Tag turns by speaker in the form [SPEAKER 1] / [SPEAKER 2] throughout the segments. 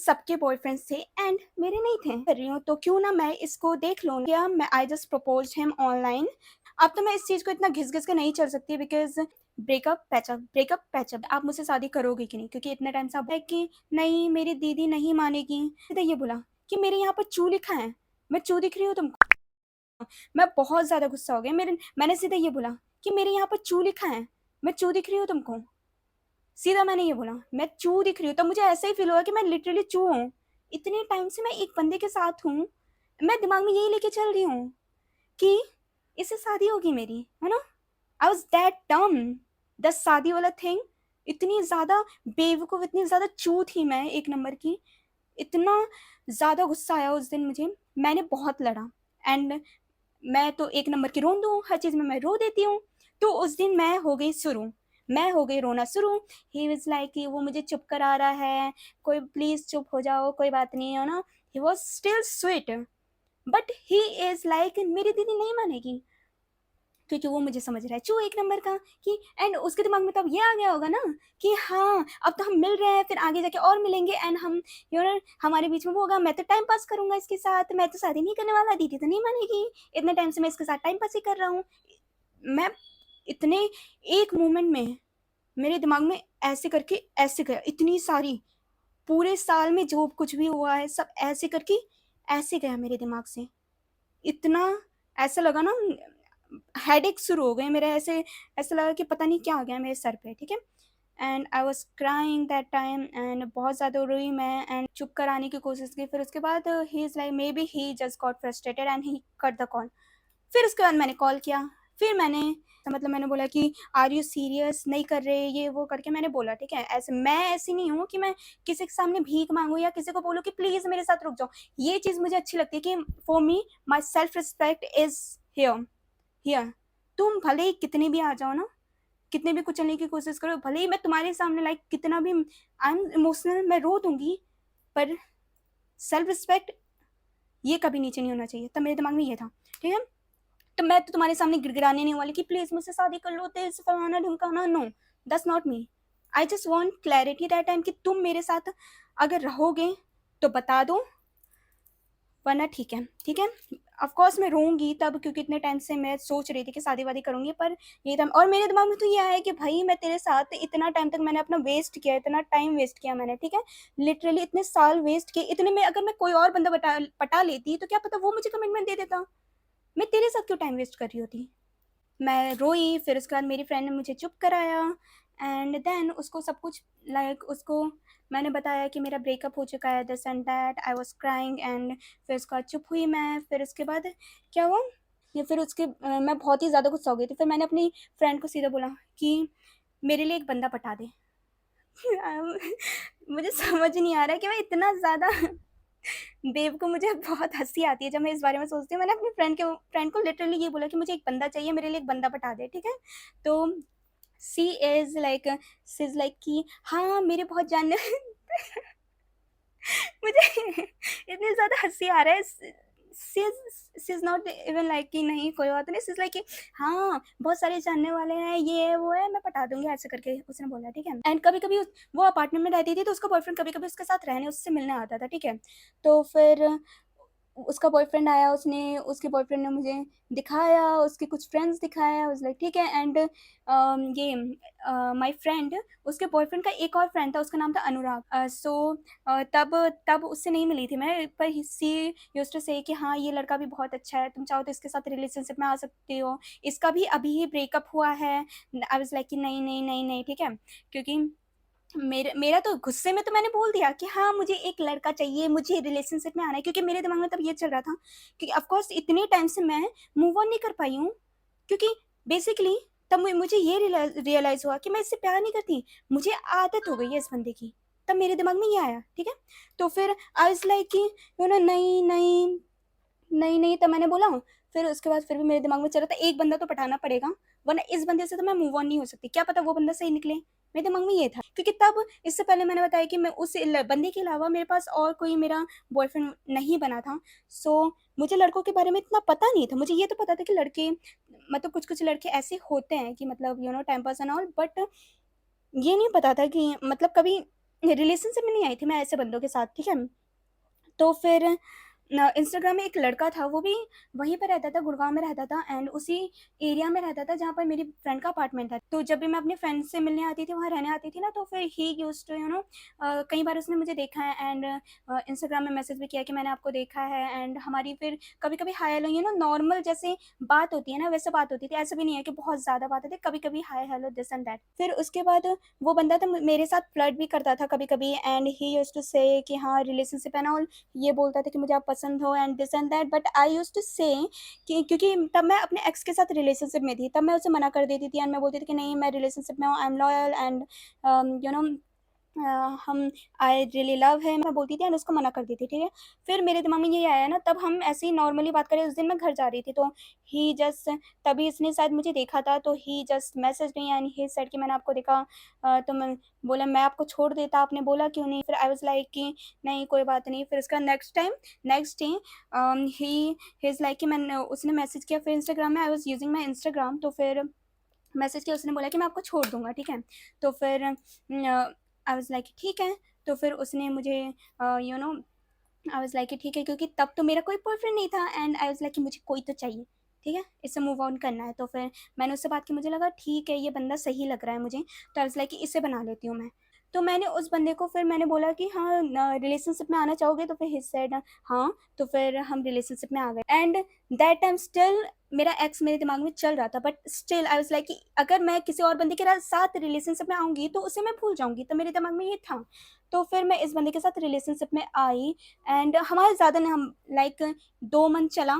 [SPEAKER 1] सबके बॉयफ्रेंड्स थे एंड मेरे नहीं थे। कर रही हूँ तो क्यों ना मैं इसको देख लूँ। क्या मैं I just proposed him online. अब तो मैं इस चीज़ को इतना घिस-घिस के नहीं चल सकती बिकॉज़ ब्रेकअप पैचअप। आप मुझसे शादी करोगे कि नहीं? क्योंकि इतने टाइम से आप है कि नहीं मेरी दीदी नहीं मानेगी। सीधे ये बोला कि मेरे यहाँ पर चू लिखा है, मैं चू दिख रही हूँ तुमको? मैं बहुत ज़्यादा गुस्सा हो गया। मैंने सीधे ये बोला कि मेरे यहाँ पर चू लिखा है, मैं चू दिख रही हूँ तुमको? सीधा मैंने ये बोला, मैं चू दिख रही हूँ, तब मुझे ऐसे ही फ़ील हुआ कि मैं लिटरली चू हूँ। इतने टाइम से मैं एक बंदे के साथ हूँ, मैं दिमाग में यही लेके चल रही हूँ कि इससे शादी होगी मेरी, है ना? I was that dumb. The शादी वाला थिंग, इतनी ज़्यादा बेवकूफ़, इतनी ज़्यादा चू थी मैं एक नंबर की। इतना ज़्यादा गुस्सा आया उस दिन मुझे, मैंने बहुत लड़ा एंड मैं तो एक नंबर की रोंदू हूँ, हर चीज़ में मैं रो देती हूँ। तो उस दिन मैं हो गई रोना शुरू। ही वाज़ लाइक कि वो मुझे चुप करा रहा है, कोई प्लीज़ चुप हो जाओ, कोई बात नहीं है ना। He was still sweet but he is like मेरी दीदी नहीं मानेगी, क्योंकि वो मुझे समझ रहा है चू एक नंबर का कि एंड उसके दिमाग में तो अब ये आ गया होगा ना कि हाँ, अब तो हम मिल रहे हैं, फिर आगे जाके और मिलेंगे एंड हम हमारे बीच में वो होगा, मैं तो टाइम पास करूँगा इसके साथ, मैं तो शादी नहीं करने वाला, दीदी तो नहीं मानेगी, इतने टाइम से मैं इसके साथ टाइम पास ही कर रहा हूँ। मैं इतने एक मोमेंट में मेरे दिमाग में ऐसे करके ऐसे गया, इतनी सारी पूरे साल में जो कुछ भी हुआ है सब ऐसे करके ऐसे गया मेरे दिमाग से। इतना ऐसा लगा ना, हेडेक शुरू हो गए मेरे, ऐसे ऐसा लगा कि पता नहीं क्या आ गया मेरे सर पे, ठीक है। And I was crying that time and बहुत ज़्यादा रोई मैं एंड चुप कराने की कोशिश की। फिर उसके बाद ही is like may be he just got frustrated and he cut the call. फिर उसके बाद मैंने कॉल किया, फिर मैंने तो मतलब मैंने बोला कि आर यू सीरियस, नहीं कर रहे ये वो करके मैंने बोला, ठीक है। ऐसे मैं ऐसी नहीं हूँ कि मैं किसी के सामने भीख मांगू या किसी को बोलूँ कि प्लीज़ मेरे साथ रुक जाओ। ये चीज़ मुझे अच्छी लगती है कि for me my self respect is here here. तुम भले ही कितने भी आ जाओ ना, कितने भी कुचलने की कोशिश करो, भले ही मैं तुम्हारे सामने लाइक कितना भी आई एम इमोशनल, मैं रो दूंगी, पर सेल्फ रिस्पेक्ट ये कभी नीचे नहीं होना चाहिए। तब मेरे दिमाग में ये था, ठीक है। तो मैं तो तुम्हारे सामने गिड़गिड़ाने नहीं वाली कि प्लीज मुझसे शादी कर लो, तेज फलाना ढिमकाना, no, that's not me. I just want clarity that time कि तुम मेरे साथ अगर रहोगे तो बता दो, वरना ठीक है, ठीक है। ऑफ कोर्स मैं रोऊँगी तब, क्योंकि इतने टाइम से मैं सोच रही थी कि शादी-वादी करूँगी, पर ये था। और मेरे दिमाग में तो ये आया कि भाई मैं तेरे साथ इतना टाइम तक मैंने अपना वेस्ट किया, इतना टाइम वेस्ट किया मैंने, ठीक है। लिटरली इतने साल वेस्ट किए, इतने में अगर मैं कोई और बंदा पटा लेती तो क्या पता वो मुझे कमिटमेंट दे देता। मैं तेरे साथ क्यों टाइम वेस्ट कर रही होती? मैं रोई, फिर उसके बाद मेरी फ्रेंड ने मुझे चुप कराया एंड देन उसको सब कुछ लाइक उसको मैंने बताया कि मेरा ब्रेकअप हो चुका है, this and that. I was crying and फिर उसके बाद चुप हुई मैं। फिर उसके बाद क्या हुआ, ये फिर मैं बहुत ही ज़्यादा गुस्सा हो गई थी। फिर मैंने अपनी फ्रेंड को सीधा बोला कि मेरे लिए एक बंदा पटा दे। मुझे समझ नहीं आ रहा है कि मैं इतना ज़्यादा बेवकूफ़, मुझे बहुत हँसी आती है जब मैं इस बारे में सोचती हूँ। मैंने अपनी फ्रेंड को लिटरली ये बोला कि मुझे एक बंदा चाहिए, मेरे लिए एक बंदा पटा दे, ठीक है? तो शी इज़ लाइक कि हाँ, मेरे बहुत जानने मुझे इतनी ज़्यादा हँसी आ रहा है। She is not even like कि नहीं कोई बात नहीं, शी इज़ लाइक कि हाँ, बहुत सारे जानने वाले हैं, ये है, वो है, मैं पटा दूँगी ऐसे करके उसने बोला, ठीक है। एंड कभी-कभी वो अपार्टमेंट में रहती थी तो उसका बॉयफ्रेंड कभी-कभी उसके साथ रहने, उससे मिलने आता था, ठीक है। तो फिर उसका बॉयफ्रेंड आया, उसने उसके बॉयफ्रेंड ने मुझे दिखाया, उसके कुछ फ्रेंड्स दिखाया, आई वाज़ लाइक ठीक है। एंड ये माय फ्रेंड, उसके बॉयफ्रेंड का एक और फ्रेंड था, उसका नाम था अनुराग। तब तब उससे नहीं मिली थी मैं, पर शी यूज्ड टू से कि हाँ, ये लड़का भी बहुत अच्छा है, तुम चाहो तो इसके साथ रिलेशनशिप में आ सकती हो, इसका भी अभी ही ब्रेकअप हुआ है। आई वाज़ लाइक कि नहीं, नहीं, नहीं, नहीं, ठीक है। क्योंकि मेरा तो गुस्से में तो मैंने बोल दिया कि हाँ, मुझे एक लड़का चाहिए, मुझे रिलेशनशिप में आना है, क्योंकि मेरे दिमाग में तब ये चल रहा था कि ऑफ कोर्स इतने टाइम से मैं मूव ऑन नहीं कर पाई हूँ, क्योंकि बेसिकली तब मुझे ये रियलाइज़ हुआ कि मैं इससे प्यार नहीं करती, मुझे आदत हो गई है इस बंदे की। तब मेरे दिमाग में ये आया, ठीक है? तो फिर आई वाज़ लाइक कि नहीं, नहीं, नहीं, नहीं, तब मैंने बोला। फिर उसके बाद फिर भी मेरे दिमाग में चल रहा था एक बंदा तो पटाना पड़ेगा, वरना इस बंदे से तो मैं मूव ऑन नहीं हो सकती। क्या पता वो बंदा सही निकले? मेरे दिमाग में ये था। क्योंकि तब इससे पहले मैंने बताया कि मैं उस बंदे के अलावा मेरे पास और कोई मेरा बॉयफ्रेंड नहीं बना था। सो मुझे लड़कों के बारे में इतना पता नहीं था। मुझे ये तो पता था कि लड़के मतलब कुछ-कुछ लड़के ऐसे होते हैं कि मतलब time pass and all, but ये नहीं पता था कि मतलब कभी रिलेशनशिप में नहीं आई थी मैं ऐसे बंदों के साथ, ठीक है? तो फिर इंस्टाग्राम में एक लड़का था, वो भी वहीं पे रहता था, गुड़गाँव में रहता था एंड उसी एरिया में रहता था जहाँ पर मेरी फ्रेंड का अपार्टमेंट था। तो जब भी मैं अपने फ्रेंड से मिलने आती थी, वहाँ रहने आती थी ना, तो फिर ही यूज्ड टू कई बार उसने मुझे देखा है एंड इंस्टाग्राम में मैसेज भी किया कि मैंने आपको देखा है एंड हमारी फिर कभी-कभी हाय हेलो नॉर्मल जैसे बात होती है ना, वैसे बात होती थी। ऐसा भी नहीं है कि बहुत ज़्यादा बात होती, कभी-कभी hi hello this and that. फिर उसके बाद वो बंदा तो मेरे साथ फ्लर्ट भी करता था कभी-कभी and he used to say कि हाँ, रिलेशनशिप एंड ऑल, ये बोलता था कि मुझे आप पसंद हो and this and that, but I used to say कि क्योंकि तब मैं अपने एक्स के साथ रिलेशनशिप में थी, तब मैं उसे मना कर देती थी एंड मैं बोलती थी कि नहीं, मैं रिलेशनशिप में हूँ, I am loyal and you know हम आई रियली लव हिम, मैं बोलती थी एंड उसको मना कर दी थी, ठीक है? फिर मेरे दिमाग में ये आया ना, तब हम ऐसे ही नॉर्मली बात कर रहे, उस दिन मैं घर जा रही थी, तो ही जस्ट तभी इसने शायद मुझे देखा था, तो he just message me and he said कि मैंने आपको देखा। तो मैं बोला मैं आपको छोड़ देता, आपने बोला क्यों नहीं? फिर आई वाज़ लाइक कि नहीं कोई बात नहीं। फिर उसका next day he he is like कि मैंने उसने मैसेज किया फिर इंस्टाग्राम में, I was using my Instagram, तो फिर मैसेज किया, उसने बोला कि मैं आपको छोड़ दूँगा, ठीक है? तो फिर आई वाज़ लाइक ठीक है। तो फिर उसने मुझे you know I was like कि ठीक है, क्योंकि तब तो मेरा कोई बॉयफ्रेंड नहीं था एंड आई वाज़ लाइक कि मुझे कोई तो चाहिए, ठीक है? इससे मूव ऑन करना है। तो फिर मैंने उससे बात की, मुझे लगा ठीक है, ये बंदा सही लग रहा है मुझे, तो आई वाज़ लाइक कि इसे बना लेती हूँ मैं। तो मैंने उस बंदे को फिर मैंने बोला कि हाँ, रिलेशनशिप में आना चाहोगे? तो फिर ही सेड हाँ, तो फिर हम रिलेशनशिप में आ गए एंड दैट टाइम स्टिल मेरा एक्स मेरे दिमाग में चल रहा था, but still I was like कि अगर मैं किसी और बंदे के साथ रिलेशनशिप में आऊँगी, तो उसे मैं भूल जाऊँगी, तो मेरे दिमाग में ये था। तो फिर मैं इस बंदे के साथ रिलेशनशिप में आई एंड हमारा ज़्यादा नहीं, हम लाइक 2 मंथ चला,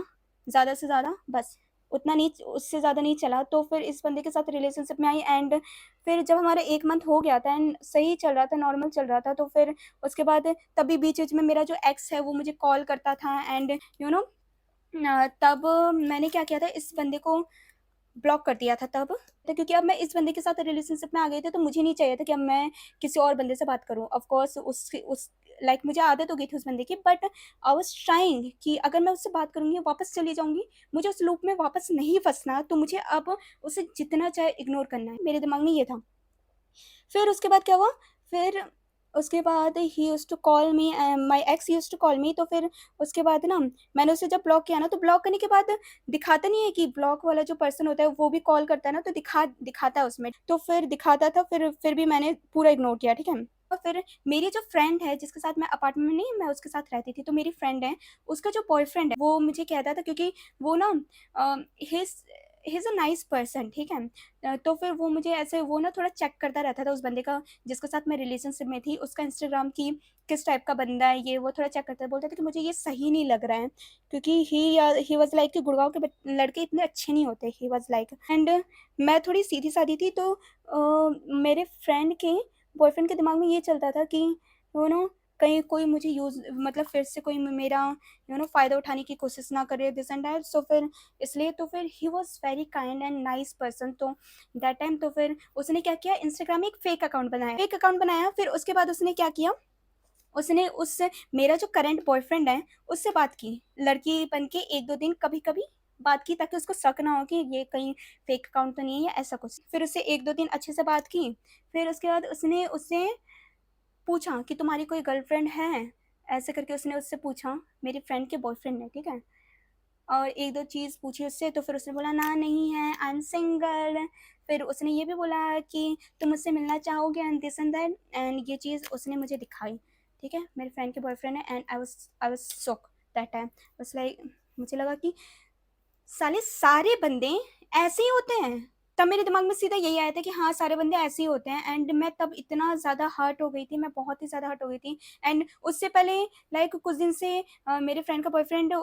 [SPEAKER 1] ज़्यादा से ज़्यादा बस, उतना नहीं, उससे ज़्यादा नहीं चला। तो फिर इस बंदे के साथ रिलेशनशिप में आई एंड फिर जब हमारा 1 मंथ हो गया था एंड सही चल रहा था, नॉर्मल चल रहा था, तो फिर उसके बाद तभी बीच-बीच में मेरा जो एक्स है वो मुझे कॉल करता था एंड यू नो तब मैंने क्या किया था, इस बंदे को ब्लॉक कर दिया था तब। तो क्योंकि अब मैं इस बंदे के साथ रिलेशनशिप में आ गई थी, तो मुझे नहीं चाहिए था कि अब मैं किसी और बंदे से बात करूँ। ऑफ़ कोर्स उस लाइक मुझे आदत हो गई थी उस बंदे की, बट आई वाज़ ट्राइंग कि अगर मैं उससे बात करूँगी, वापस चली जाऊँगी, मुझे उस लूप में वापस नहीं फँसना, तो मुझे अब उसे जितना चाहे इग्नोर करना है। मेरे दिमाग में ये था। फिर उसके बाद क्या हुआ, फिर उसके बाद he used to call me, my ex used to call me, तो फिर उसके बाद ना मैंने उसे जब ब्लॉक किया ना, तो ब्लॉक करने के बाद दिखाता नहीं है कि ब्लॉक वाला जो पर्सन होता है वो भी कॉल करता है ना, तो दिखाता है उसमें। तो फिर दिखाता था, फिर भी मैंने पूरा इग्नोर किया, ठीक है? और फिर मेरी जो फ्रेंड है जिसके साथ मैं अपार्टमेंट में नहीं, मैं उसके साथ रहती थी, तो मेरी फ्रेंड है, उसका जो बॉयफ्रेंड है वो मुझे कहता था, क्योंकि वो ना he is he is a nice person, ठीक है? तो फिर वो मुझे ऐसे वो ना थोड़ा चेक करता रहता था उस बंदे का, जिसके साथ मैं रिलेशनशिप में थी, उसका इंस्टाग्राम कि किस टाइप का बंदा है ये, वो थोड़ा चेक करता था। बोलता था कि मुझे ये सही नहीं लग रहा है, क्योंकि ही वाज़ लाइक कि गुड़गाँव के लड़के इतने अच्छे नहीं होते, ही वाज़ लाइक एंड मैं थोड़ी सीधी-सादी थी, तो मेरे फ्रेंड के बॉयफ्रेंड के दिमाग में ये चलता था कि कहीं कोई मुझे यूज़ मतलब फिर से कोई मेरा फ़ायदा उठाने की कोशिश ना करे, दिस एंड दैट। सो फिर इसलिए तो फिर ही was very kind and nice person. तो दैट टाइम तो फिर उसने क्या किया, इंस्टाग्राम में एक फेक अकाउंट बनाया। फिर उसके बाद उसने क्या किया, उसने उससे मेरा जो करंट बॉयफ्रेंड है उससे बात की, लड़की बन के 1-2 दिन कभी-कभी बात की, ताकि उसको शक ना हो कि ये कहीं फेक अकाउंट तो नहीं है या ऐसा कुछ। फिर उससे 1-2 दिन अच्छे से बात की, फिर उसके बाद उसने उससे पूछा कि तुम्हारी कोई गर्लफ्रेंड है? ऐसे करके उसने उससे पूछा, मेरी फ्रेंड के बॉयफ्रेंड ने, ठीक है? और 1-2 चीज़ पूछी उससे, तो फिर उसने बोला ना नहीं है, आई एम सिंगल। फिर उसने ये भी बोला कि तुम मुझसे मिलना चाहोगे and this and that, and ये चीज़ उसने मुझे दिखाई, ठीक है? मेरे फ्रेंड के बॉयफ्रेंड है and I was shocked that time. बस लाइक मुझे लगा कि साले सारे बंदे ऐसे ही होते हैं। तब मेरे दिमाग में सीधा यही आया था कि हाँ, सारे बंदे ऐसे ही होते हैं एंड मैं तब इतना ज़्यादा हर्ट हो गई थी, मैं बहुत ही ज़्यादा हर्ट हो गई थी। एंड उससे पहले लाइक कुछ दिन से मेरे फ्रेंड का बॉयफ्रेंड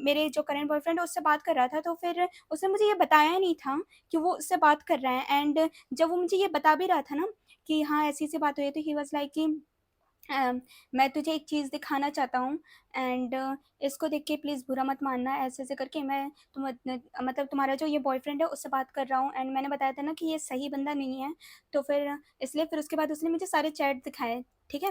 [SPEAKER 1] मेरे जो करंट बॉयफ्रेंड है उससे बात कर रहा था, तो फिर उसने मुझे ये बताया नहीं था कि वो उससे बात कर रहा है एंड जब वो मुझे ये बता भी रहा था ना कि हाँ, ऐसी-ऐसी बात हुई है, तो ही वाज़ लाइक कि मैं तुझे एक चीज़ दिखाना चाहता हूँ एंड इसको देख के प्लीज़ बुरा मत मानना, ऐसे-ऐसे करके मैं मतलब तुम्हारा जो ये बॉयफ्रेंड है उससे बात कर रहा हूँ एंड मैंने बताया था ना कि ये सही बंदा नहीं है। तो फिर इसलिए फिर उसके बाद उसने मुझे सारे चैट दिखाए, ठीक है?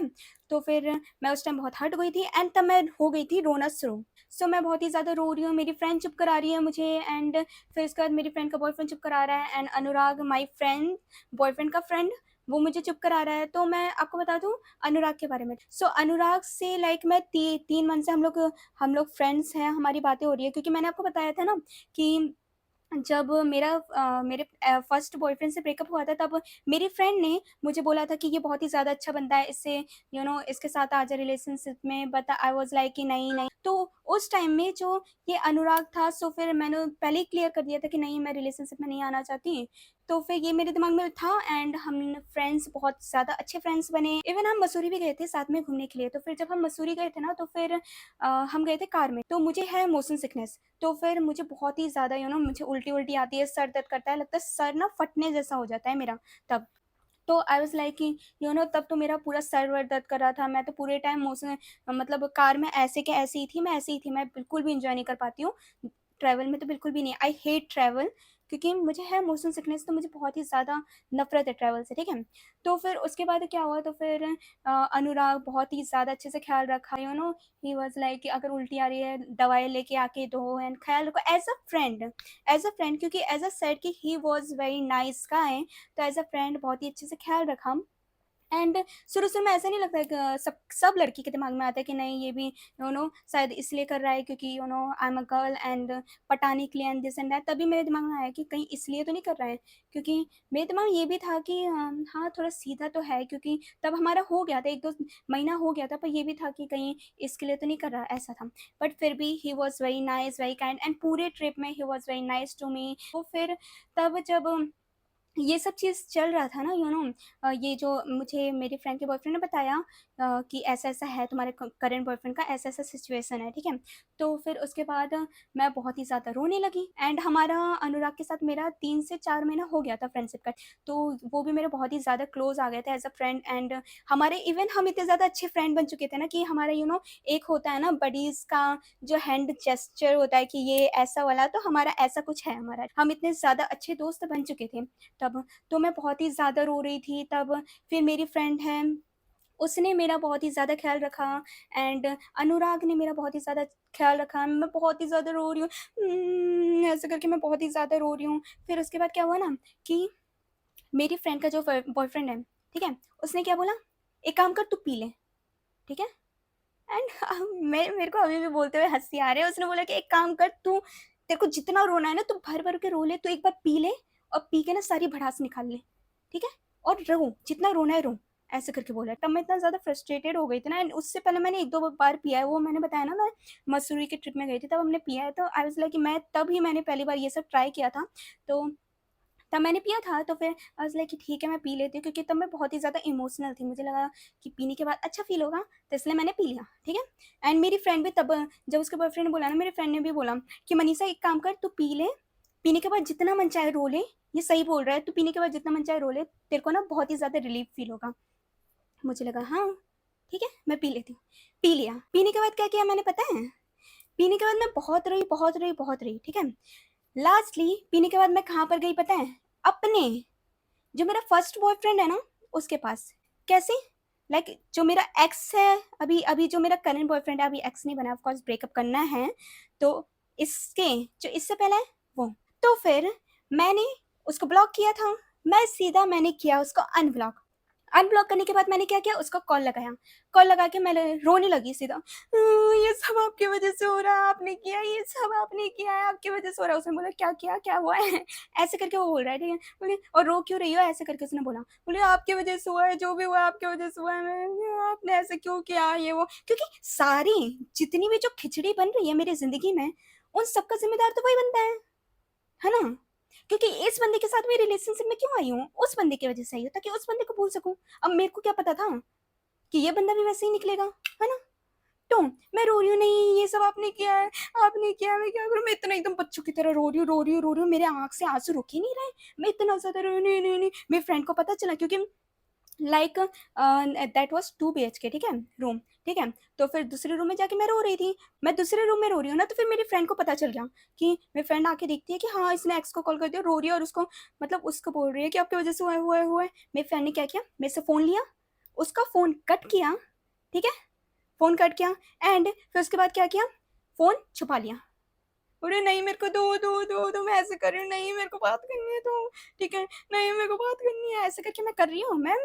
[SPEAKER 1] तो फिर मैं उस टाइम बहुत हर्ट गई थी एंड तब मैं हो गई थी रोना शुरू। सो मैं बहुत ही ज़्यादा रो रही हूँ, मेरी फ्रेंड चुप करा रही है मुझे एंड फिर उसके बाद मेरी फ्रेंड का बॉयफ्रेंड चुप करा रहा है and Anurag my friend boyfriend का फ्रेंड वो मुझे चुप करा रहा है। तो मैं आपको बता दूँ अनुराग के बारे में। सो अनुराग से लाइक मैं 3 मंथ से हम लोग फ्रेंड्स हैं, हमारी बातें हो रही है, क्योंकि मैंने आपको बताया था ना कि जब मेरे फर्स्ट बॉयफ्रेंड से ब्रेकअप हुआ था, तब मेरी फ्रेंड ने मुझे बोला था कि ये बहुत ही ज़्यादा अच्छा बंदा है, इससे इसके साथ आ जा रिलेशनशिप में, बट आई वाज़ लाइक कि नहीं, नहीं। तो उस टाइम में जो ये अनुराग था, सो फिर मैंने पहले ही क्लियर कर दिया था कि नहीं, मैं रिलेशनशिप में नहीं आना चाहती। तो फिर ये मेरे दिमाग में था, एंड हम फ्रेंड्स बहुत ज़्यादा अच्छे फ्रेंड्स बने। इवन हम मसूरी भी गए थे साथ में घूमने के लिए। तो फिर जब हम मसूरी गए थे ना, तो फिर हम गए थे कार में। तो मुझे है मोशन सिकनेस, तो फिर मुझे बहुत ही ज़्यादा मुझे उल्टी-उल्टी आती है, सर दर्द करता है, लगता है सर ना फटने जैसा हो जाता है मेरा तब। तो आई वाज़ लाइक कि तब तो मेरा पूरा सर-वर दर्द कर रहा था, मैं तो पूरे टाइम मोशन मतलब कार में ऐसे के ऐसे ही थी, मैं ऐसे ही थी, मैं बिल्कुल भी एन्जॉय नहीं कर पाती हूँ। ट्रैवल में तो बिल्कुल भी नहीं, आई हेट ट्रैवल, क्योंकि मुझे है मोशन सिकनेस, तो मुझे बहुत ही ज़्यादा नफ़रत है ट्रैवल से, ठीक है? तो फिर उसके बाद क्या हुआ, तो फिर अनुराग बहुत ही ज़्यादा अच्छे से ख़्याल रखा, ही वाज़ लाइक कि अगर उल्टी आ रही है, दवाई लेके आके दो एंड ख़्याल रखो एज़ अ फ्रेंड, क्योंकि एज़ अ सेड कि ही वाज़ वेरी नाइस गाय, तो एज़ अ फ्रेंड बहुत ही अच्छे से ख़्याल रखा। एंड शुरू-शुरू में ऐसा नहीं लगता है कि सब सब लड़की के दिमाग में आता है कि नहीं, ये भी शायद इसलिए कर रहा है क्योंकि I am a girl and पटाने के लिए एंड दिस एंड दैट। तभी मेरे दिमाग में आया कि कहीं इसलिए तो नहीं कर रहा है, क्योंकि मेरे दिमाग में ये भी था कि हाँ, थोड़ा सीधा तो है, क्योंकि तब हमारा हो गया था, 1-2 महीना हो गया था, पर ये भी था कि कहीं इसके लिए तो नहीं कर रहा, ऐसा था। बट फिर भी he was very nice, very kind, and पूरे ट्रिप में he was very nice to me. तो फिर तब जब ये सब चीज़ चल रहा था ना, ये जो मुझे मेरे फ्रेंड के बॉयफ्रेंड ने बताया कि ऐसा-ऐसा है, तुम्हारे करंट बॉयफ्रेंड का ऐसा-ऐसा सिचुएशन है, ठीक है? तो फिर उसके बाद मैं बहुत ही ज़्यादा रोने लगी, एंड हमारा अनुराग के साथ मेरा 3 से 4 महीना हो गया था फ्रेंडशिप का। तो वो भी मेरे बहुत ही ज़्यादा क्लोज़ आ गए थे एज़ अ फ्रेंड, एंड हमारे इवन हम इतने ज़्यादा अच्छे फ्रेंड बन चुके थे ना कि हमारा एक होता है ना बडीज़ का जो हैंड जेस्चर होता है कि ये ऐसा वाला, तो हमारा ऐसा कुछ है हमारा। हम इतने ज़्यादा अच्छे दोस्त बन चुके थे तब। तो मैं बहुत ही ज़्यादा रो रही थी तब। फिर मेरी फ्रेंड है, उसने मेरा बहुत ही ज़्यादा ख़्याल रखा, एंड अनुराग ने मेरा बहुत ही ज़्यादा ख़्याल रखा। मैं बहुत ही ज़्यादा रो रही हूँ, ऐसे करके मैं बहुत ही ज़्यादा रो रही हूँ। फिर उसके बाद क्या हुआ ना कि मेरी फ्रेंड का जो बॉयफ्रेंड है, ठीक है? उसने क्या बोला, "एक काम कर, तू पी ले।" ठीक है? एंड मैं मेरे को अभी भी बोलते हुए हँसी आ रही है। उसने बोला कि एक काम कर, तू तेरे को जितना रोना है ना, तू भर-भर के रो ले, तू एक बार पी ले और पी के ना सारी भड़ास निकाल ले, ठीक है? और रो, जितना रोना है रो, ऐसे करके बोला। तब मैं इतना ज़्यादा फ्रस्ट्रेटेड हो गई थी ना, एंड उससे पहले मैंने 1-2 बार पिया है, वो मैंने बताया ना, मैं मसूरी की ट्रिप में गई थी, तब हमने पिया है। तो आई वाज़ लाइक कि मैं तब ही मैंने पहली बार ये सब ट्राई किया था। तो तब मैंने पिया था, तो फिर आई वाज़ लाइक कि ठीक है, मैं पी लेती हूँ, क्योंकि तब मैं बहुत ही ज़्यादा इमोशनल थी। मुझे लगा कि पीने के बाद अच्छा फ़ील होगा, तो इसलिए मैंने पी लिया, ठीक है? एंड मेरी फ्रेंड भी तब, जब उसके बॉयफ्रेंड ने बोला ना, मेरी फ्रेंड ने भी बोला कि मनीषा एक काम कर, तू पी ले, पीने के बाद जितना मन चाहे रो ले, ये सही बोल रहा है, तू पीने के बाद जितना मन चाहे रो ले, तेरे को ना बहुत ही ज़्यादा रिलीफ़ फ़ील होगा। मुझे लगा हाँ, ठीक है, मैं पी लेती हूँ। पी लिया। पीने के बाद क्या किया मैंने पता है? पीने के बाद मैं बहुत रोई, बहुत रोई, बहुत रोई, ठीक है? लास्टली पीने के बाद मैं कहाँ पर गई पता है? अपने जो मेरा फर्स्ट बॉयफ्रेंड है ना, उसके पास। कैसे? लाइक जो मेरा एक्स है, अभी अभी जो मेरा करंट बॉयफ्रेंड है, अभी एक्स नहीं बना, ऑफ कोर्स ब्रेकअप करना है, तो इसके जो इससे पहले है वो। तो फिर मैंने उसको ब्लॉक किया था, मैंने किया उसको अनब्लॉक। अनब्लॉक करने के बाद मैंने क्या किया, उसको कॉल लगाया। कॉल लगा के मैं रोने लगी सीधा। ये सब आपकी वज़ह से हो रहा है, आपने किया, ये सब आपने किया है, आपकी वज़ह से हो रहा है।" उसने बोला, "क्या किया? क्या हुआ है?" ऐसे करके वो बोल रहा है, ठीक है। बोले, "और रो क्यों रही हो?" ऐसे करके उसने बोला। बोले, "आपकी वज़ह से हुआ है, जो भी हुआ है आपकी वज़ह से हुआ है। आपने ऐसे क्यों किया?" ये वो। क्योंकि सारी जितनी भी जो खिचड़ी बन रही है मेरी ज़िंदगी में, उन सब का ज़िम्मेदार तो वही बनता है ना? क्योंकि इस बंदे के साथ मैं रिलेशनशिप में क्यों आई हूँ? उस बंदे की वज़ह से आई हूँ, ताकि उस बंदे को भूल सकूँ। अब मेरे को क्या पता था कि ये बंदा भी वैसे ही निकलेगा, है ना? तो मैं रो रही हूँ, "नहीं, ये सब आपने किया है, आपने किया है, मैं क्या करूँ?" मैं इतना एकदम बच्चों की तरह रो रही हूँ, रो रही हूँ, रो रही हूँ, मेरे आँख से आँसू रुक ही नहीं रहे। मैं इतना ज़्यादा रो रही हूँ, "नहीं, नहीं, नहीं।" मेरी फ्रेंड को पता चला, क्योंकि लाइक दैट वाज़ 2 बीएचके, ठीक है, रूम, ठीक है? तो फिर दूसरे रूम में जाके मैं रो रही थी। मैं दूसरे रूम में रो रही हूँ ना, तो फिर मेरी फ्रेंड को पता चल गया कि मेरी फ्रेंड आके देखती है कि हाँ, इसने एक्स को कॉल कर दिया, रो रही है, और उसको मतलब उसको बोल रही है कि आपकी वज़ह से हुआ है, हुआ है, हुआ है। मेरी फ्रेंड ने क्या किया, मेरे से फ़ोन लिया, उसका फ़ोन कट किया, ठीक है? फ़ोन कट किया, एंड फिर उसके बाद क्या किया, फ़ोन छुपा लिया। बोले नहीं मेरे को दो मैं ऐसे कर रही हूँ, नहीं मेरे को बात करनी है तो ठीक है, नहीं मेरे को बात करनी है, ऐसे करके मैं कर रही हूँ, मैं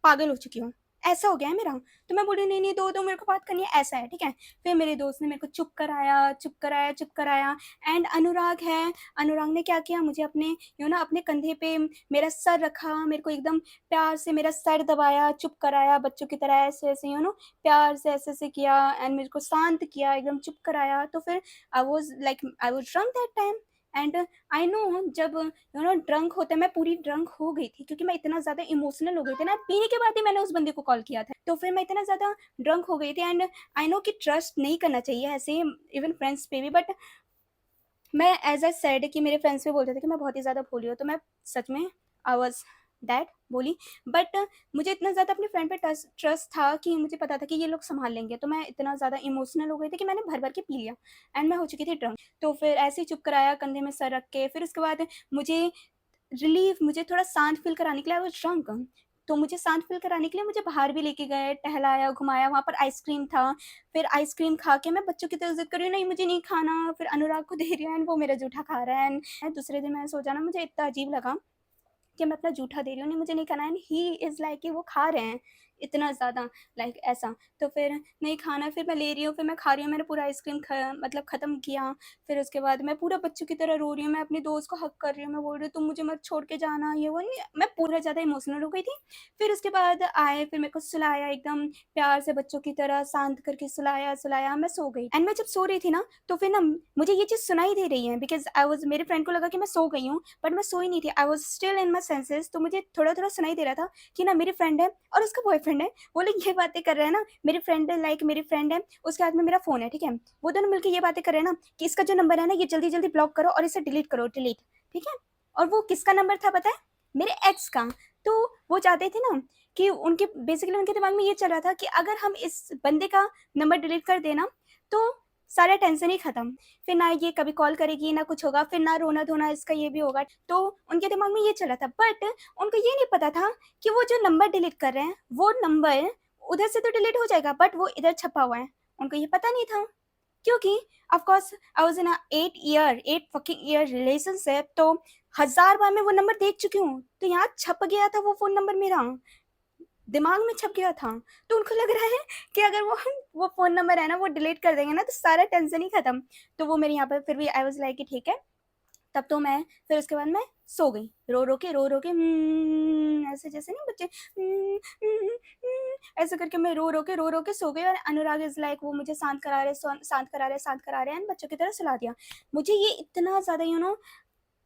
[SPEAKER 1] पागल हो चुकी हूँ, ऐसा हो गया है मेरा। तो मैं बोली नहीं नहीं दो मेरे को बात करनी है, ऐसा है ठीक है। फिर मेरे दोस्त ने मेरे को चुप कराया चुप कराया चुप कराया। एंड अनुराग है, अनुराग ने क्या किया, मुझे अपने अपने कंधे पे मेरा सर रखा, मेरे को एकदम प्यार से मेरा सर दबाया, चुप कराया बच्चों की तरह, ऐसे ऐसे प्यार से ऐसे ऐसे किया एंड मेरे को शांत किया, एकदम चुप कराया। तो फिर I was drunk that time. And I no जब ड्रंक होते मैं पूरी ड्रंक हो गई थी, क्योंकि मैं इतना ज़्यादा इमोशनल हो गई थी ना, पीने के बाद ही मैंने उस बंदे को कॉल किया था। तो फिर मैं इतना ज़्यादा ड्रंक हो गई थी। एंड आई नो कि ट्रस्ट नहीं करना चाहिए ऐसे इवन फ्रेंड्स पे भी, बट मैं एज आई सेड कि मेरे फ्रेंड्स भी बोलते थे कि मैं बहुत ही ज़्यादा भोली हूँ, तो मैं सच में आई वॉज दैट बोली। बट मुझे इतना ज़्यादा अपने फ्रेंड पे ट्रस्ट था कि मुझे पता था कि ये लोग संभाल लेंगे, तो मैं इतना ज़्यादा इमोशनल हो गई थी कि मैंने भर भर के पी लिया एंड मैं हो चुकी थी ड्रंक। तो फिर ऐसे ही चुप कराया, कंधे में सर रख के, फिर उसके बाद मुझे रिलीफ, मुझे थोड़ा शांत फील कराने के लिए, आई वाज ड्रंक, तो मुझे शांत फील कराने के लिए मुझे बाहर भी लेके गए, टहलाया घुमाया, वहाँ पर आइसक्रीम था। फिर आइसक्रीम खा के मैं बच्चों की तरह जिद कर रही हूँ, नहीं मुझे नहीं खाना, फिर अनुराग को दे रही हूँ एंड वो मेरा जूठा खा रहा है। एंड दूसरे दिन मैंने सोचा ना, मुझे इतना अजीब लगा कि मैं अपना जूठा दे रही हूँ, नहीं मुझे नहीं खाना है, ही इज़ लाइक कि वो खा रहे हैं इतना ज़्यादा, लाइक ऐसा। तो फिर नहीं खाना, फिर मैं ले रही हूँ, फिर मैं खा रही हूँ, मैंने पूरा आइसक्रीम मतलब ख़त्म किया। फिर उसके बाद मैं पूरा बच्चों की तरह रो रही हूँ, मैं अपनी दोस्त को हक कर रही हूँ, मैं बोल रही हूँ तुम मुझे मत छोड़ के जाना, ये वो नहीं, मैं पूरा ज़्यादा इमोशनल हो गई थी। फिर उसके बाद आए, फिर मेरे को सुलाया एकदम प्यार से, बच्चों की तरह शांत करके सुलाया सुलाया, मैं सो गई। एंड मैं जब सो रही थी ना, तो फिर ना मुझे ये चीज़ सुनाई दे रही है, बिकॉज आई वॉज, मेरे फ्रेंड को लगा कि मैं सो गई हूँ, बट मैं सोई नहीं थी, I was still in my senses. तो मुझे थोड़ा थोड़ा सुनाई दे रहा था कि ना मेरी फ्रेंड है और उसका बॉयफ्रेंड है, वो लोग ये बातें कर रहे हैं ना, मेरी फ्रेंड है, लाइक मेरी फ्रेंड है, उसके हाथ में मेरा फ़ोन है, ठीक है, वो दोनों मिलकर ये बातें कर रहे हैं ना कि इसका जो नंबर है ना, ये जल्दी जल्दी ब्लॉक करो और इसे डिलीट करो, डिलीट, ठीक है। और वो किसका नंबर था पता है, मेरे एक्स का। तो वो चाहते थे ना कि उनके बेसिकली उनके दिमाग में ये चल रहा था कि अगर हम इस बंदे का नंबर डिलीट कर देना तो सारा टेंशन ही खत्म, फिर ना ये कभी कॉल करेगी ना कुछ होगा, फिर ना रोना धोना इसका ये भी होगा। तो उनके दिमाग में ये चला था, बट उनको ये नहीं पता था कि वो जो नंबर डिलीट कर रहे हैं वो नंबर उधर से तो डिलीट हो जाएगा, बट वो इधर छपा हुआ है, उनको ये पता नहीं था। क्योंकि of course I was in a 8 fucking year relationship, तो हजार बार मैं वो नंबर देख चुकी हूँ, तो यहाँ छप गया था वो फोन नंबर मेरा, दिमाग में छप गया था। तो उनको लग रहा है कि अगर वो फ़ोन नंबर है ना वो डिलीट कर देंगे ना तो सारा टेंशन ही खत्म। तो वो मेरे यहाँ पर फिर भी आई वाज़ लाइक कि ठीक है। तब तो मैं फिर उसके बाद मैं सो गई, रो रो के ऐसे जैसे नहीं बच्चे ऐसे करके मैं रो रो के सो गई। और अनुराग इज़ लाइक वो मुझे शांत करा रहे एंड बच्चों की तरह सुला दिया। मुझे ये इतना ज़्यादा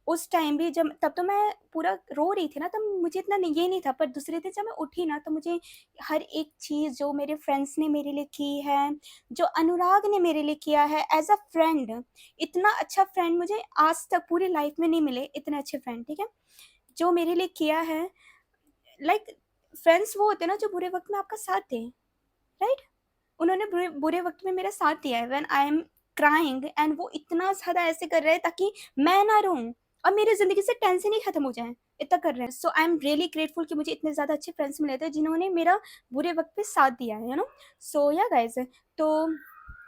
[SPEAKER 1] उस टाइम भी जब, तब तो मैं पूरा रो रही थी ना, तब मुझे इतना नहीं, ये नहीं था, पर दूसरे दिन जब मैं उठी ना तो मुझे हर एक चीज़ जो मेरे फ्रेंड्स ने मेरे लिए की है, जो अनुराग ने मेरे लिए किया है एज़ अ फ्रेंड, इतना अच्छा फ्रेंड मुझे आज तक पूरी लाइफ में नहीं मिले, इतने अच्छे फ्रेंड, ठीक है? जो मेरे लिए किया है, लाइक फ्रेंड्स वो होते हैं ना जो बुरे वक़्त में आपका साथ दें, राइट? उन्होंने बुरे बुरे वक़्त में मेरा साथ दिया है when I am crying, and वो इतना ज़्यादा ऐसे कर रहे हैं ताकि मैं ना रोऊँ और मेरी ज़िंदगी से टेंशन ही खत्म हो जाए, इतना कर रहे हैं। सो आई एम रियली ग्रेटफुल कि मुझे इतने ज़्यादा अच्छे फ्रेंड्स मिले थे जिन्होंने मेरा बुरे वक़्त पे साथ दिया है, सो या गाइज़, तो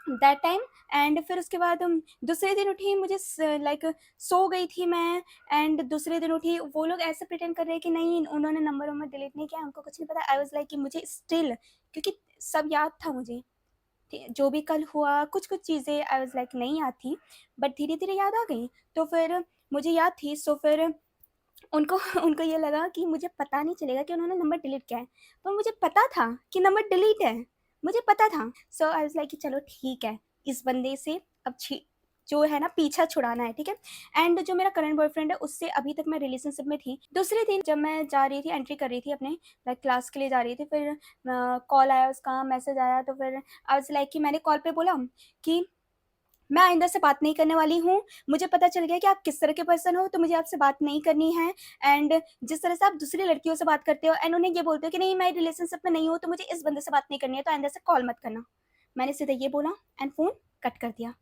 [SPEAKER 1] दैट टाइम। एंड फिर उसके बाद दूसरे दिन उठी, मुझे लाइक सो गई थी मैं, एंड दूसरे दिन उठी, वो लोग ऐसे प्रिटेंड कर रहे हैं कि नहीं उन्होंने नंबर वंबर डिलीट नहीं किया, उनको कुछ नहीं पता। आई वाज़ लाइक कि मुझे स्टिल, क्योंकि सब याद था मुझे, जो भी कल हुआ, कुछ-कुछ चीज़ें आई वाज़ लाइक नहीं याद थी, बट धीरे-धीरे याद आ गई। तो फिर मुझे याद थी, सो फिर उनको उनको ये लगा कि मुझे पता नहीं चलेगा कि उन्होंने नंबर डिलीट किया है, पर मुझे पता था कि नंबर डिलीट है, मुझे पता था। सो आई वाज़ लाइक कि चलो ठीक है, इस बंदे से अब छी जो है ना पीछा छुड़ाना है, ठीक है? एंड जो मेरा करंट बॉयफ्रेंड है उससे अभी तक मैं रिलेशनशिप में थी। दूसरे दिन जब मैं जा रही थी, एंट्री कर रही थी अपने लाइक क्लास के लिए जा रही थी, फिर कॉल आया उसका, मैसेज आया, तो फिर आई वाज़ लाइक कि मैंने कॉल पे बोला कि मैं आइंदा से बात नहीं करने वाली हूँ। मुझे पता चल गया कि आप किस तरह के पर्सन हो, तो मुझे आपसे बात नहीं करनी है। एंड जिस तरह से आप दूसरी लड़कियों से बात करते हो एंड उन्हें ये बोलते हो कि नहीं मैं रिलेशनशिप में नहीं हूँ, तो मुझे इस बंदे से बात नहीं करनी है, तो आइंदा से कॉल मत करना। मैंने सीधा ये बोला एंड फ़ोन कट कर दिया।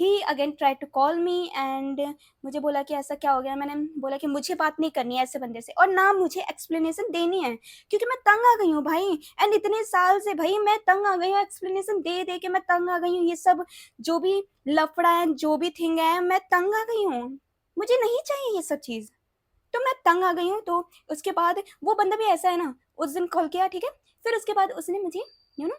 [SPEAKER 1] He again try to call me and मुझे बोला कि ऐसा क्या हो गया? मैंने बोला कि मुझे बात नहीं करनी है ऐसे बंदे से और ना मुझे एक्सप्लेनेशन देनी है, क्योंकि मैं तंग आ गई हूँ भाई। एंड इतने साल से भाई मैं तंग आ गई हूँ, एक्सप्लेनेशन दे दे के मैं तंग आ गई हूँ। ये सब जो भी लफड़ा है, जो भी थिंग है, मैं तंग आ गई हूँ। मुझे नहीं चाहिए ये सब चीज़। तो मैं तंग आ गई हूँ। तो उसके बाद वो बंदा भी ऐसा है ना, उस दिन कॉल किया, ठीक है? फिर उसके बाद उसने मुझे यू नो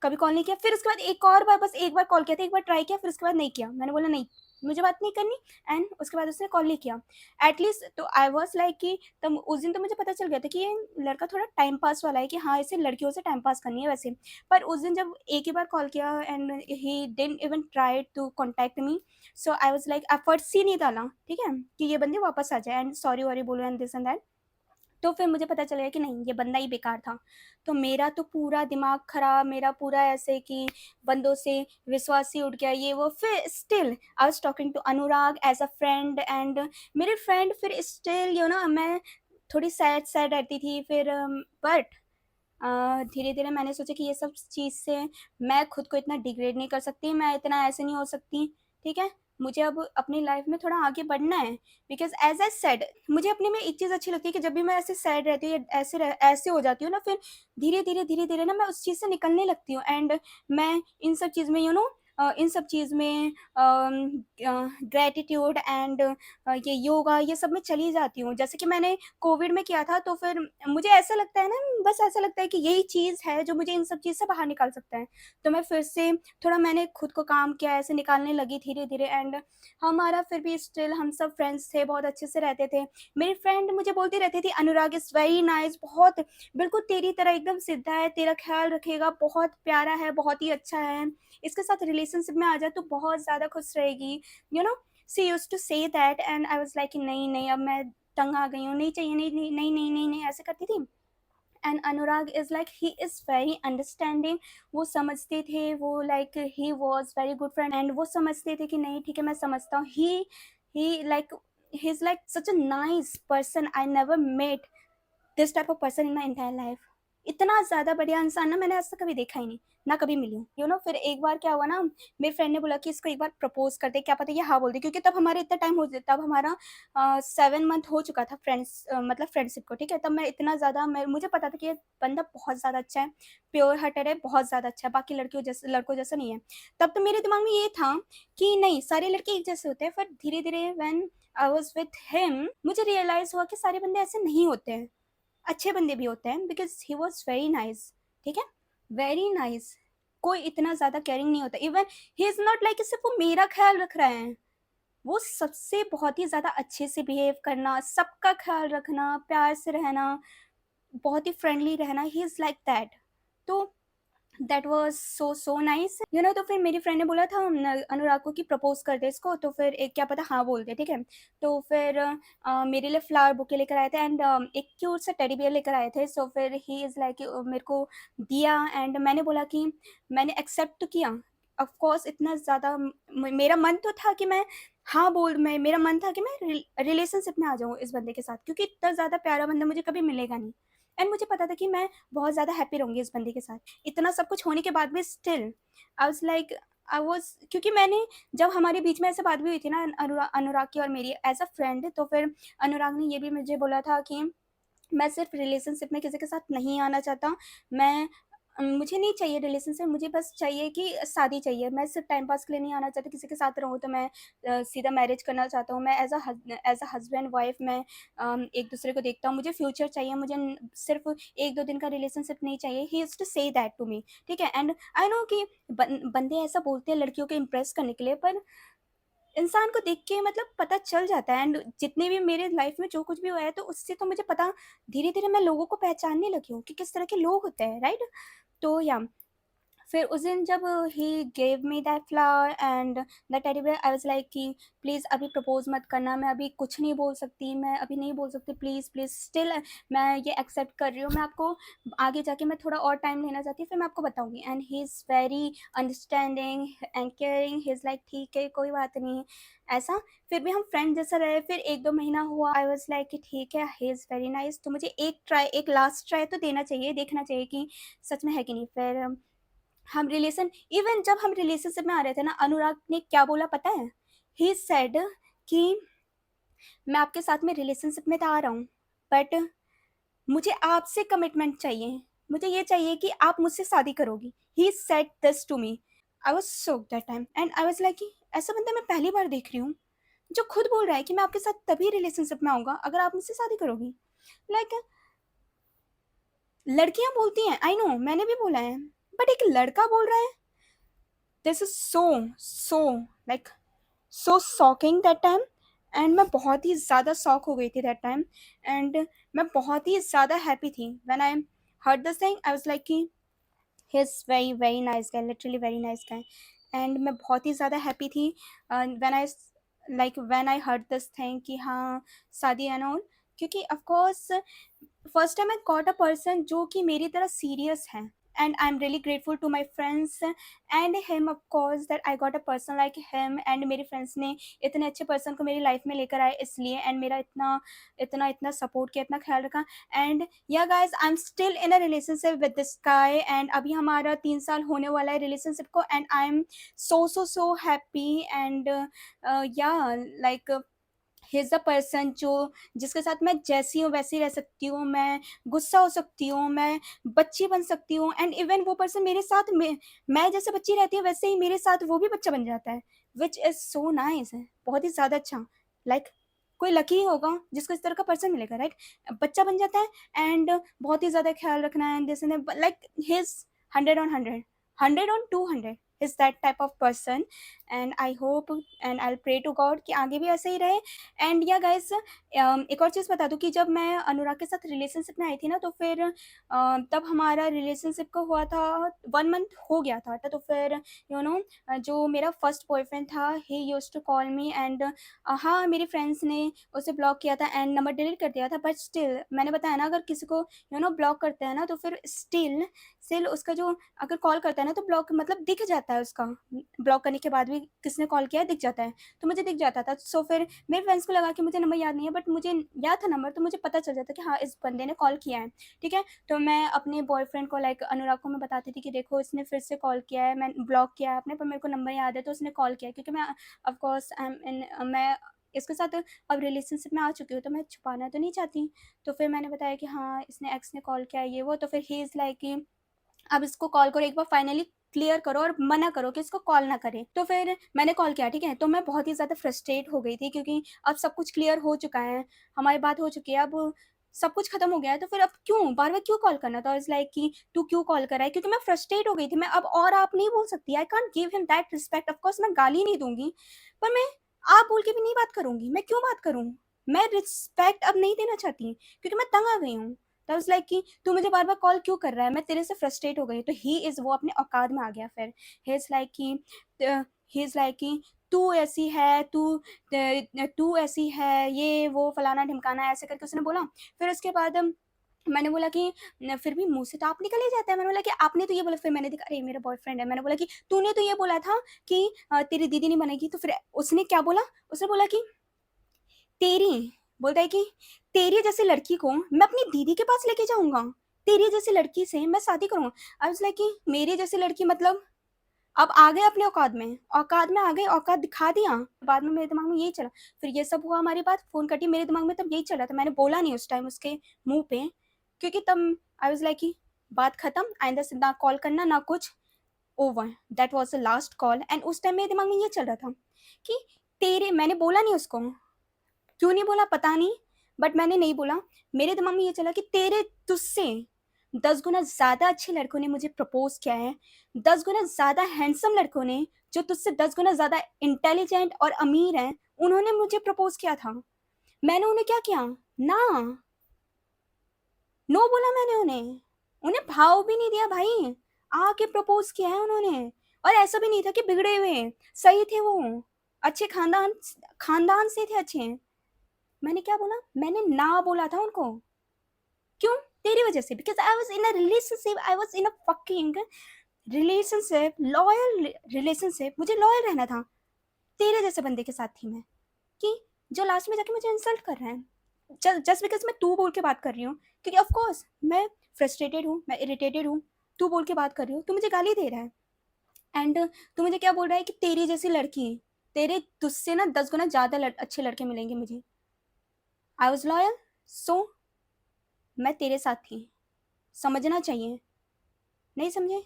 [SPEAKER 1] कभी कॉल नहीं किया। फिर उसके बाद एक और बार, बस एक बार कॉल किया था, एक बार ट्राई किया, फिर उसके बाद नहीं किया। मैंने बोला नहीं, मुझे बात नहीं करनी। एंड उसके बाद उसने कॉल नहीं किया। एटलीस्ट तो आई वाज लाइक कि तब उस दिन तो मुझे पता चल गया था कि ये लड़का थोड़ा टाइम पास वाला है, कि हाँ इसे लड़कियों से टाइम पास करनी है वैसे। पर उस दिन जब एक ही बार कॉल किया and he didn't even try to contact me, so I was like efforts ही नहीं डाला, ठीक है, कि ये बंदे वापस आ जाए एंड सॉरी वॉरी बोलो एंड दिस एंड दैट। तो फिर मुझे पता चल गया कि नहीं, ये बंदा ही बेकार था। तो मेरा तो पूरा दिमाग खराब, मेरा पूरा ऐसे कि बंदों से विश्वास ही उठ गया, ये वो। फिर still I was talking to Anurag as a friend and मेरे फ्रेंड फिर स्टिल मैं थोड़ी सैड सैड रहती थी फिर। बट धीरे धीरे मैंने सोचा कि ये सब चीज़ से मैं खुद को इतना डिग्रेड नहीं कर सकती, मैं इतना ऐसे नहीं हो सकती, ठीक है? मुझे अब अपनी लाइफ में थोड़ा आगे बढ़ना है, बिकॉज एज आई सेड, मुझे अपने में एक चीज़ अच्छी लगती है कि जब भी मैं ऐसे सैड रहती हूँ या ऐसे हो जाती हूँ ना, फिर धीरे धीरे ना मैं उस चीज़ से निकलने लगती हूँ एंड मैं इन सब चीज़ में इन सब चीज़ में ग्रेटिट्यूड एंड ये योगा ये सब में चली जाती हूँ। जैसे कि मैंने कोविड में किया था, तो फिर मुझे ऐसा लगता है ना, बस ऐसा लगता है कि यही चीज़ है जो मुझे इन सब चीज़ से बाहर निकाल सकता है। तो मैं फिर से थोड़ा मैंने खुद को काम किया, ऐसे निकालने लगी धीरे-धीरे एंड हमारा फिर भी स्टिल हम सब फ्रेंड्स थे, बहुत अच्छे से रहते थे। मेरी फ्रेंड मुझे बोलती रहती थी, "अनुराग इज़ वेरी नाइस, बहुत बिल्कुल तेरी तरह एकदम सीधा है, तेरा ख़्याल रखेगा, बहुत प्यारा है, बहुत ही अच्छा है। इसके साथ रिलेशनशिप में आ जा, तो बहुत ज़्यादा खुश रहेगी।" You know she used to say that and I was like कि नहीं, नहीं, अब मैं तंग आ गई हूँ, नहीं चाहिए, नहीं, नहीं, नहीं, नहीं, नहीं, नहीं, ऐसे करती थी। And Anurag is like he is very understanding. वो समझते थे, वो like he was very good friend and वो समझते थे कि नहीं ठीक है, मैं समझता हूँ। He like he is like such a nice person, I never met this type of person in my entire life. इतना ज़्यादा बढ़िया इंसान ना मैंने आज तक कभी देखा ही नहीं, ना कभी मिली हूँ। फिर एक बार क्या हुआ ना, मेरे फ्रेंड ने बोला कि इसको एक बार प्रपोज कर दे, क्या पता ये हाँ बोल दे, क्योंकि तब हमारे इतना टाइम हो, तब हमारा 7 मंथ हो चुका था मतलब फ्रेंडशिप को, ठीक है? तब मैं इतना ज़्यादा, मैं मुझे पता था कि ये बंदा बहुत ज़्यादा अच्छा है, प्योर हार्टेड है, बहुत ज़्यादा अच्छा है, बाकी लड़कों जैसा नहीं है। तब तो मेरे दिमाग में ये था कि नहीं, सारे लड़के एक जैसे होते हैं। फिर धीरे धीरे when I was with him, मुझे रियलाइज हुआ कि सारे बंदे ऐसे नहीं होते हैं, अच्छे बंदे भी होते हैं, because he was very nice, ठीक है, वेरी नाइस। कोई इतना ज़्यादा केयरिंग नहीं होता, even he is not like सिर्फ वो मेरा ख्याल रख रहा है, वो सबसे बहुत ही ज़्यादा अच्छे से बिहेव करना, सबका ख्याल रखना, प्यार से रहना, बहुत ही फ्रेंडली रहना, ही इज़ लाइक दैट। तो दैट वाज सो नाइस। तो फिर मेरी फ्रेंड ने बोला था अनुराग को कि प्रपोज कर दे इसको, तो फिर एक क्या पता हाँ बोल दे, ठीक है? तो फिर मेरे लिए फ्लावर बुके लेकर आए थे एंड एक क्यूट सा टेडी बियर लेकर आए थे। सो फिर ही इज़ लाइक मेरे को दिया एंड मैंने बोला कि मैंने एक्सेप्ट तो किया। ऑफ कोर्स इतना ज़्यादा मेरा मन तो था कि मैं हाँ बोल, मैं मेरा मन था कि मैं रिलेशनशिप में आ जाऊँ इस बंदे के साथ, क्योंकि इतना ज़्यादा प्यारा बंदा मुझे कभी मिलेगा नहीं एंड मुझे पता था कि मैं बहुत ज़्यादा हैप्पी रहूँगी इस बंदे के साथ। इतना सब कुछ होने के बाद भी still I was like, I was, क्योंकि मैंने जब हमारे बीच में ऐसे बात भी हुई थी ना अनुराग की और मेरी एज़ अ फ्रेंड, तो फिर अनुराग ने ये भी मुझे बोला था कि मैं सिर्फ रिलेशनशिप में किसी के साथ नहीं आना चाहता। मैं मुझे नहीं चाहिए रिलेशनशिप, मुझे बस चाहिए कि शादी चाहिए। मैं सिर्फ टाइम पास के लिए नहीं आना चाहती, किसी के साथ रहूँ तो मैं सीधा मैरिज करना चाहता हूँ। मैं एज़ अ हस्बैंड वाइफ मैं एक दूसरे को देखता हूँ। मुझे फ्यूचर चाहिए, मुझे सिर्फ 1-2 दिन का रिलेशनशिप नहीं चाहिए। He used to say that to me, ठीक है? एंड आई नो कि बंदे ऐसा बोलते हैं लड़कियों को इम्प्रेस करने के लिए, पर इंसान को देख के मतलब पता चल जाता है। एंड जितने भी मेरे लाइफ में जो कुछ भी हुआ है, तो उससे तो मुझे पता, धीरे धीरे मैं लोगों को पहचानने लगी हूँ कि किस तरह के लोग होते हैं, राइट? तो या फिर उस दिन जब he gave me that flower and the teddy bear, I was like कि प्लीज़ अभी प्रपोज मत करना, मैं अभी कुछ नहीं बोल सकती, मैं अभी नहीं बोल सकती, प्लीज़ प्लीज़ स्टिल मैं ये एक्सेप्ट कर रही हूँ, मैं आपको आगे जाके मैं थोड़ा और टाइम लेना चाहती हूँ, फिर मैं आपको बताऊँगी। And he is very understanding and caring, he is like ठीक है कोई बात नहीं, ऐसा। फिर भी हम फ्रेंड जैसा रहे। फिर 1-2 महीना हुआ, आई वाज लाइक कि ठीक है, ही इज़ वेरी नाइस, तो मुझे एक लास्ट ट्राई तो देना चाहिए, देखना चाहिए कि सच में है कि नहीं। फिर हम रिलेशन इवन जब हम रिलेशनशिप में आ रहे थे ना, अनुराग ने क्या बोला पता है? ही सेड कि मैं आपके साथ में रिलेशनशिप में तो आ रहा हूँ, बट मुझे आपसे कमिटमेंट चाहिए, मुझे ये चाहिए कि आप मुझसे शादी करोगी। He said this to me. I was shocked that time and I was like कि ऐसा बंदा मैं पहली बार देख रही हूँ जो खुद बोल रहा है कि मैं आपके साथ तभी रिलेशनशिप में आऊँगा अगर आप मुझसे शादी करोगी। लाइक लड़कियाँ बोलती हैं, आई नो मैंने भी बोला है, बट एक लड़का बोल रहा है, this is so like so shocking that time. And मैं बहुत ही ज़्यादा शॉक हो गई थी दैट टाइम। एंड मैं बहुत ही ज़्यादा हैप्पी थी when I heard this thing. I was like कि he is very very nice guy, literally very nice guy. And मैं बहुत ही ज़्यादा हैप्पी थी when I heard this thing कि हाँ शादी एंड ऑल, क्योंकि of course first time I got a person जो कि मेरी तरह सीरियस है। And I am really grateful to my friends and him of course that I got a person like him. And मेरे friends ने इतने अच्छे पर्सन को मेरी लाइफ में लेकर आए इसलिए, एंड मेरा इतना इतना इतना सपोर्ट किया, इतना ख्याल रखा। And yeah guys I am still in a relationship with this guy and अभी हमारा 3 साल होने वाला है रिलेशनशिप को। And I am so happy. And yeah like he is the person जो जिसके साथ मैं जैसी हूँ वैसी रह सकती हूँ, मैं गुस्सा हो सकती हूँ, मैं बच्ची बन सकती हूँ। एंड इवन वो पर्सन मेरे साथ में मैं जैसे बच्ची रहती हूँ वैसे ही मेरे साथ वो भी बच्चा बन जाता है, विच इज़ सो नाइस है, बहुत ही ज़्यादा अच्छा। लाइक कोई लकी होगा जिसको इस तरह का पर्सन मिलेगा, राइट? बच्चा बन जाता है एंड बहुत ही ज़्यादा ख्याल रखना है जैसे like his 100 on 100, 100 on 200 is that type of person. And I hope and I pray to God कि आगे भी ऐसे ही रहे। एंड या गाइस एक और चीज़ बता दूँ कि जब मैं अनुराग के साथ रिलेशनशिप में आई थी ना, तो फिर तब हमारा रिलेशनशिप को हुआ था 1 मंथ हो गया था। तो फिर जो मेरा फर्स्ट बॉयफ्रेंड था he use to call me and हाँ मेरी फ्रेंड्स ने उसे ब्लॉक किया था एंड नंबर डिलीट कर दिया था, बट स्टिल मैंने बताया ना, अगर किसी को ब्लॉक करते हैं ना तो फिर स्टिल उसका जो अगर कॉल करता है ना तो ब्लॉक मतलब दिख जाता है उसका, ब्लॉक करने के बाद भी किसने कॉल किया है दिख जाता है। तो मुझे दिख जाता था। सो फिर मेरे फ्रेंड्स को लगा कि मुझे नंबर याद नहीं है, बट मुझे याद था नंबर, तो मुझे पता चल जाता कि हाँ इस बंदे ने कॉल किया है, ठीक है। तो मैं अपने बॉयफ्रेंड को लाइक अनुराग को मैं बताती थी कि देखो इसने फिर से कॉल किया है, मैं ब्लॉक किया है आपने, पर मेरे को नंबर याद है तो उसने कॉल किया है, क्योंकि मैं ऑफकोर्स मैं इसके साथ अब रिलेशनशिप में आ चुकी हूँ तो मैं छुपाना तो नहीं चाहती। तो फिर मैंने बताया कि हाँ इसने एक्स ने कॉल किया है ये वो। तो फिर ही इज़ लाइक कि अब इसको कॉल करो एक बार, फाइनली क्लियर करो और मना करो कि इसको कॉल ना करे। तो फिर मैंने कॉल किया, ठीक है। तो मैं बहुत ही ज़्यादा फ्रस्ट्रेट हो गई थी क्योंकि अब सब कुछ क्लियर हो चुका है, हमारी बात हो चुकी है, अब सब कुछ खत्म हो गया है, तो फिर अब क्यों बार बार क्यों कॉल करना था। इज़ लाइक कि तू क्यों कॉल कर रहा है, क्योंकि मैं फ्रस्ट्रेट हो गई थी। मैं अब और आप नहीं बोल सकती, I can't give him that respect. Of course मैं गाली नहीं दूंगी, पर मैं आप बोल के भी नहीं बात करूंगी। मैं क्यों बात करूँ, मैं रिस्पेक्ट अब नहीं देना चाहती क्योंकि मैं तंग आ गई हूँ। तो उस लाइक कि तू मुझे बार बार कॉल क्यों कर रहा है, मैं तेरे से फ्रस्ट्रेट हो गई। तो ही इज़ वो अपने औकात में आ गया। फिर ही इज़ लाइक कि ही इज़ लाइक कि तू ऐसी है, तू ऐसी है, ये वो फलाना ढिमकाना ऐसे करके उसने बोला। फिर उसके बाद मैंने बोला कि फिर भी मुँह से तो आप निकल ही जाता है। मैंने बोला कि आपने तो ये बोला, फिर मैंने देखा अरे मेरा बॉयफ्रेंड है। मैंने बोला कि तूने तो ये बोला था कि तेरी दीदी नहीं बनेगी। तो फिर उसने क्या बोला, उसने बोला कि तेरी बोलता है कि तेरी जैसी लड़की को मैं अपनी दीदी के पास लेके जाऊँगा, तेरी जैसी लड़की से मैं शादी करूँगा। आई वाज़ लाइक कि मेरी जैसी लड़की मतलब अब आ गए अपने औकात में आ गए, औकात दिखा दिया। बाद में मेरे दिमाग में यही चला। फिर ये सब हुआ हमारी बात, फ़ोन कटी, मेरे दिमाग में तब यही चल रहा था। मैंने बोला नहीं उस टाइम उसके मुँह पे, क्योंकि तब आई वाज़ लाइक कि बात खत्म, आइंदा से ना कॉल करना ना कुछ, over. That was the last call. And उस टाइम मेरे दिमाग में ये चल रहा था कि तेरे मैंने बोला नहीं उसको, क्यों नहीं बोला पता नहीं, बट मैंने नहीं बोला। मेरे दिमाग में ये चला कि तेरे तुझसे 10 गुना ज़्यादा अच्छे लड़कों ने मुझे प्रपोज किया है, 10 गुना ज़्यादा हैंडसम लड़कों ने जो तुझसे 10 गुना ज़्यादा इंटेलिजेंट और अमीर हैं, उन्होंने मुझे प्रपोज किया था। मैंने उन्हें क्या किया, ना नो बोला मैंने उन्हें, उन्हें भाव भी नहीं दिया भाई, आके प्रपोज किया है उन्होंने। और ऐसा भी नहीं था कि बिगड़े हुए, सही थे वो, अच्छे खानदान खानदान से थे, अच्छे। मैंने क्या बोला, मैंने ना बोला था उनको, क्यों, तेरी वजह से, because I was in a relationship, I was in a fucking relationship, loyal relationship, मुझे लॉयल रहना था। तेरे जैसे बंदे के साथ थी मैं, कि जो लास्ट में जाके मुझे इंसल्ट कर रहा है जस्ट बिकॉज मैं तू बोल के बात कर रही हूँ, क्योंकि ऑफकोर्स मैं फ्रस्ट्रेटेड हूँ, मैं इरिटेटेड हूँ, तू बोल के बात कर रही हो, तू मुझे गाली दे रहा है एंड तू मुझे क्या बोल रहा है कि तेरी जैसी लड़की, तेरे तुझसे ना 10 गुना ज़्यादा अच्छे लड़के मिलेंगे मुझे। आई वॉज लॉयल, सो मैं तेरे साथ थी, समझना चाहिए, नहीं समझे?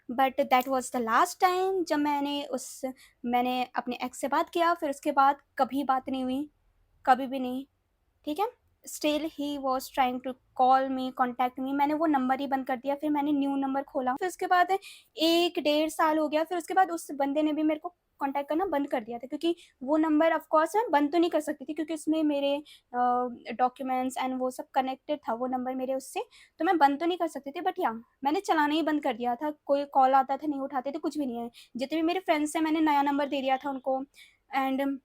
[SPEAKER 1] But that was the last time जब मैंने अपने एक्स से बात किया, फिर उसके बाद कभी बात नहीं हुई, कभी भी नहीं, ठीक है? Still he was trying to call me, contact me, मैंने वो नंबर ही बंद कर दिया, फिर मैंने न्यू नंबर खोला, फिर उसके बाद 1 डेढ़ साल हो गया, फिर उसके बाद उस बंदे ने भी मेरे को कॉन्टैक्ट करना बंद कर दिया था, क्योंकि वो नंबर ऑफकोर्स मैं बंद तो नहीं कर सकती थी, क्योंकि उसमें मेरे डॉक्यूमेंट्स एंड वो सब कनेक्टेड था, वो नंबर मेरे उससे, तो मैं बंद तो नहीं कर सकती थी, बट या मैंने चलाना ही बंद कर दिया था, कोई कॉल आता था नहीं उठाते थे, कुछ भी नहीं है। जितने भी मेरे फ्रेंड्स हैं मैंने नया नंबर दे दिया था उनको, एंड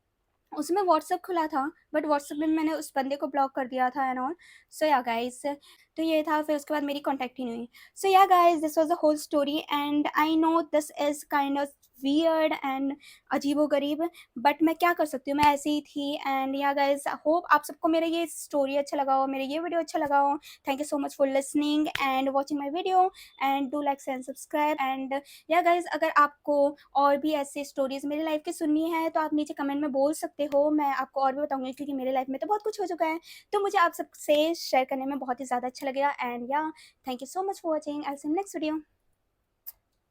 [SPEAKER 1] उसमें व्हाट्सएप खुला था, बट व्हाट्सएप में मैंने उस बंदे को ब्लॉक कर दिया था and all. So yeah guys, तो ये था, फिर उसके बाद मेरी कॉन्टैक्ट ही नहीं हुई। So yeah guys, this was the whole story and I know this is kind of weird and अजीबो-गरीब, बट मैं क्या कर सकती हूँ, मैं ऐसी ही थी। एंड या गाइस, होप आप सबको मेरा ये स्टोरी अच्छा लगा हो, मेरा ये वीडियो अच्छा लगा हो। Thank you so much for listening and watching my video, and do like and subscribe. And या गाइस, अगर आपको और भी ऐसे स्टोरीज मेरी लाइफ की सुननी है तो आप नीचे कमेंट में बोल सकते हो, मैं आपको और भी बताऊंगी, क्योंकि मेरे लाइफ में तो बहुत कुछ हो चुका है, तो मुझे आप सबसे शेयर करने में बहुत ही ज़्यादा अच्छा लगेगा। And yeah, thank you so much for watching, I will see you next video,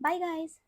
[SPEAKER 1] bye guys.